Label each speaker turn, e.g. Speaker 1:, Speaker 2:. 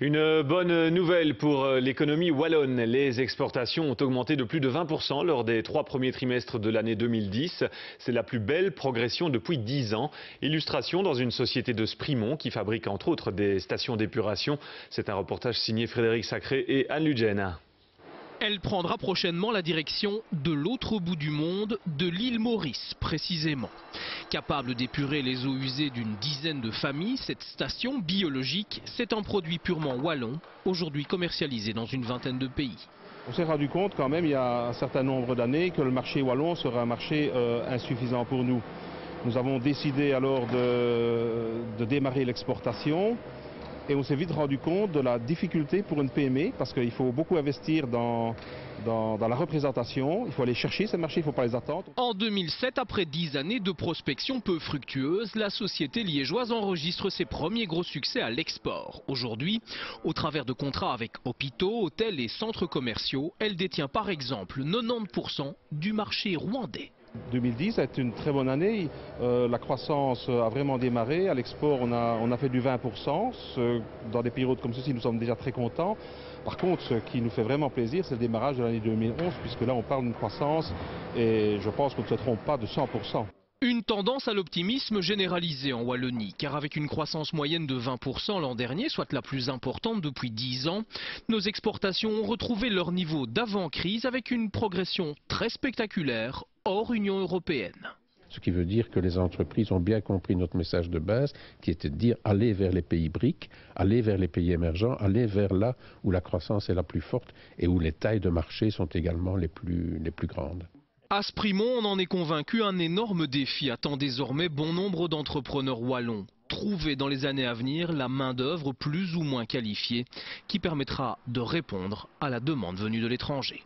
Speaker 1: Une bonne nouvelle pour l'économie wallonne. Les exportations ont augmenté de plus de 20% lors des 3 premiers trimestres de l'année 2010. C'est la plus belle progression depuis 10 ans. Illustration dans une société de Sprimont qui fabrique entre autres des stations d'épuration. C'est un reportage signé Frédéric Sacré et Anne Ludgen.
Speaker 2: Elle prendra prochainement la direction de l'autre bout du monde, de l'île Maurice précisément. Capable d'épurer les eaux usées d'une dizaine de familles, cette station biologique, c'est un produit purement wallon, aujourd'hui commercialisé dans une vingtaine de pays.
Speaker 3: On s'est rendu compte quand même il y a un certain nombre d'années que le marché wallon serait un marché insuffisant pour nous. Nous avons décidé alors de démarrer l'exportation. Et on s'est vite rendu compte de la difficulté pour une PME, parce qu'il faut beaucoup investir dans la représentation, il faut aller chercher ces marchés, il ne faut pas les attendre.
Speaker 2: En 2007, après 10 années de prospection peu fructueuse, la société liégeoise enregistre ses premiers gros succès à l'export. Aujourd'hui, au travers de contrats avec hôpitaux, hôtels et centres commerciaux, elle détient par exemple 90% du marché rwandais.
Speaker 3: 2010 a été une très bonne année, la croissance a vraiment démarré, à l'export on a fait du 20%, dans des périodes comme ceci nous sommes déjà très contents. Par contre ce qui nous fait vraiment plaisir c'est le démarrage de l'année 2011 puisque là on parle d'une croissance et je pense qu'on ne se trompe pas de 100%.
Speaker 2: Une tendance à l'optimisme généralisée en Wallonie, car avec une croissance moyenne de 20% l'an dernier, soit la plus importante depuis 10 ans, nos exportations ont retrouvé leur niveau d'avant-crise avec une progression très spectaculaire hors Union européenne.
Speaker 4: Ce qui veut dire que les entreprises ont bien compris notre message de base, qui était de dire aller vers les pays BRIC, aller vers les pays émergents, aller vers là où la croissance est la plus forte et où les tailles de marché sont également les plus grandes.
Speaker 2: À Sprimont, on en est convaincu, un énorme défi attend désormais bon nombre d'entrepreneurs wallons. Trouver dans les années à venir la main-d'œuvre plus ou moins qualifiée qui permettra de répondre à la demande venue de l'étranger.